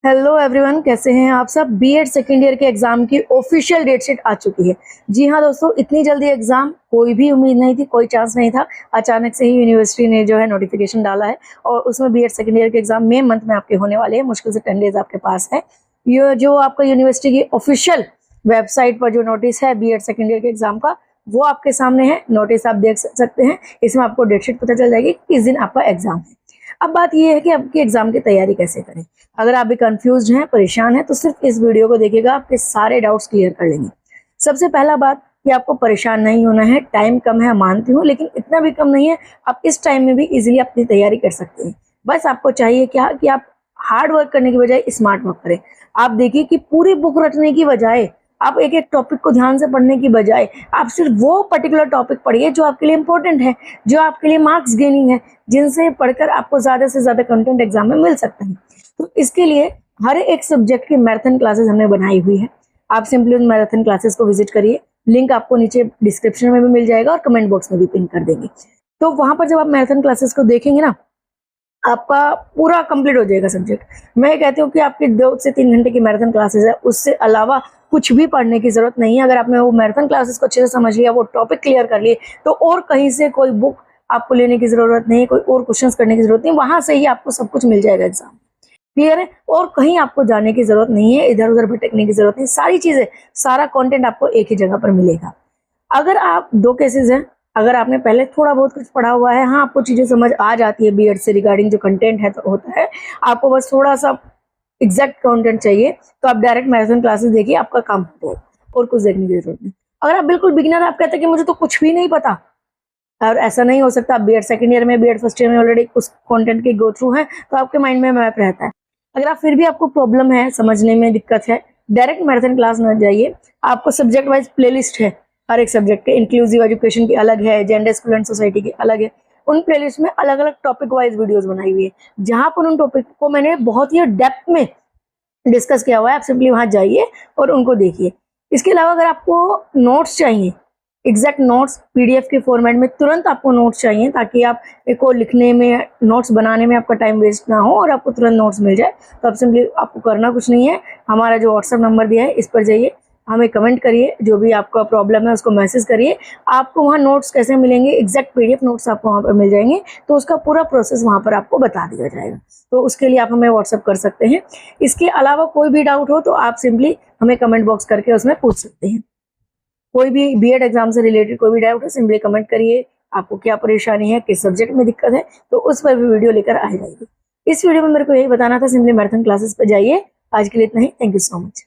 Hello everyone, कैसे हैं आप सब। बीएड सेकेंड ईयर के एग्जाम की ऑफिशियल डेट शीट आ चुकी है। जी हाँ दोस्तों, इतनी जल्दी एग्जाम कोई भी उम्मीद नहीं थी, कोई चांस नहीं था। अचानक से ही यूनिवर्सिटी ने जो है नोटिफिकेशन डाला है और उसमें बीएड सेकेंड ईयर के एग्जाम मई मंथ में आपके होने वाले हैं। मुश्किल से 10 डेज आपके पास है। ये जो आपका यूनिवर्सिटी की ऑफिशियल वेबसाइट पर जो नोटिस है बीएड सेकेंड ईयर के एग्जाम का, वो आपके सामने है। नोटिस आप देख सकते हैं। इसमें आपको डेट शीट पता चल जाएगी किस दिन आपका एग्जाम है। अब बात यह है कि आपकी एग्जाम की तैयारी कैसे करें। अगर आप भी कंफ्यूज हैं, परेशान हैं, तो सिर्फ इस वीडियो को देखिएगा, आपके सारे डाउट्स क्लियर कर लेंगे। सबसे पहला बात कि आपको परेशान नहीं होना है। टाइम कम है, मानती हूँ, लेकिन इतना भी कम नहीं है। आप इस टाइम में भी इजीली अपनी तैयारी कर सकते हैं। बस आपको चाहिए क्या कि आप हार्ड वर्क करने की बजाय स्मार्ट वर्क करें। आप देखिए कि पूरी बुक रटने की बजाय, आप एक एक टॉपिक को ध्यान से पढ़ने की बजाय आप सिर्फ वो पर्टिकुलर टॉपिक पढ़िए जो आपके लिए इंपॉर्टेंट है, जो आपके लिए मार्क्स गेनिंग है, जिनसे पढ़कर आपको ज़्यादा से ज़्यादा कंटेंट एग्जाम में मिल सकता है। तो इसके लिए हर एक सब्जेक्ट की मैराथन क्लासेस हमने बनाई हुई है। आप सिंपली उन मैराथन क्लासेस को विजिट करिए। लिंक आपको नीचे डिस्क्रिप्शन में भी मिल जाएगा और कमेंट बॉक्स में भी पिन कर देंगे। तो वहाँ पर जब आप मैराथन क्लासेस को देखेंगे ना, आपका पूरा कंप्लीट हो जाएगा सब्जेक्ट। मैं कहती हूँ कि आपकी 2 से 3 घंटे की मैराथन क्लासेस है, उससे अलावा कुछ भी पढ़ने की जरूरत नहीं है। अगर आपने वो मैराथन क्लासेस को अच्छे से समझ लिया, वो टॉपिक क्लियर कर लिए, तो और कहीं से कोई बुक आपको लेने की जरूरत नहीं, कोई और क्वेश्चंस करने की जरूरत नहीं। वहां से ही आपको सब कुछ मिल जाएगा एग्जाम। क्लियर है। और कहीं आपको जाने की जरूरत नहीं है, इधर उधर भटकने की जरूरत नहीं। सारी चीजें, सारा कंटेंट आपको एक ही जगह पर मिलेगा। अगर आप 2 केसेस हैं, अगर आपने पहले थोड़ा बहुत कुछ पढ़ा हुआ है, हाँ आपको चीजें समझ आ जाती है बीएड से रिगार्डिंग जो कंटेंट है तो होता है, आपको बस थोड़ा सा एग्जैक्ट कंटेंट चाहिए, तो आप डायरेक्ट मैराथन क्लासेस देखिए, आपका काम हो जाएगा और कुछ देखने की जरूरत नहीं। अगर आप बिल्कुल बिगिनर, आप कहते हैं कि मुझे तो कुछ भी नहीं पता, और ऐसा नहीं हो सकता। आप बीएड सेकंड ईयर में, बीएड फर्स्ट ईयर में ऑलरेडी उस कंटेंट के गो थ्रू है, तो आपके माइंड में मैप रहता है। अगर आप फिर भी आपको प्रॉब्लम है, समझने में दिक्कत है, डायरेक्ट मैराथन क्लास न जाइए। आपको सब्जेक्ट वाइज प्लेलिस्ट है, हर एक सब्जेक्ट के। इंक्लूसिव एजुकेशन की अलग है, जेंडर स्कूल एंड सोसाइटी की अलग है। उन प्लेलिस्ट में अलग अलग टॉपिक वाइज वीडियोस बनाई हुई है, जहां पर उन टॉपिक को मैंने बहुत ही डेप्थ में डिस्कस किया हुआ है। आप सिंपली वहां जाइए और उनको देखिए। इसके अलावा अगर आपको नोट्स चाहिए, एग्जैक्ट नोट्स पीडीएफ के फॉर्मेट में, तुरंत आपको नोट्स चाहिए, ताकि आप को लिखने में, नोट्स बनाने में आपका टाइम वेस्ट ना हो और आपको तुरंत नोट्स मिल जाए, तो आप सिंपली, आपको करना कुछ नहीं है। हमारा जो व्हाट्सएप नंबर दिया है, इस पर जाइए, हमें कमेंट करिए, जो भी आपका प्रॉब्लम है उसको मैसेज करिए। आपको वहाँ नोट्स कैसे मिलेंगे, एग्जैक्ट पीडीएफ नोट्स आपको वहाँ पर मिल जाएंगे। तो उसका पूरा प्रोसेस वहाँ पर आपको बता दिया जाएगा। तो उसके लिए आप हमें व्हाट्सएप कर सकते हैं। इसके अलावा कोई भी डाउट हो तो आप सिंपली हमें कमेंट बॉक्स करके उसमें पूछ सकते हैं। कोई भी बीएड एग्जाम से रिलेटेड कोई भी डाउट है, सिंपली कमेंट करिए। आपको क्या परेशानी है, किस सब्जेक्ट में दिक्कत है, तो उस पर भी वीडियो लेकर आ जाएगी। इस वीडियो में मेरे को यही बताना था, सिंपली मैराथन क्लासेस पर जाइए। आज के लिए इतना ही। Thank you so much.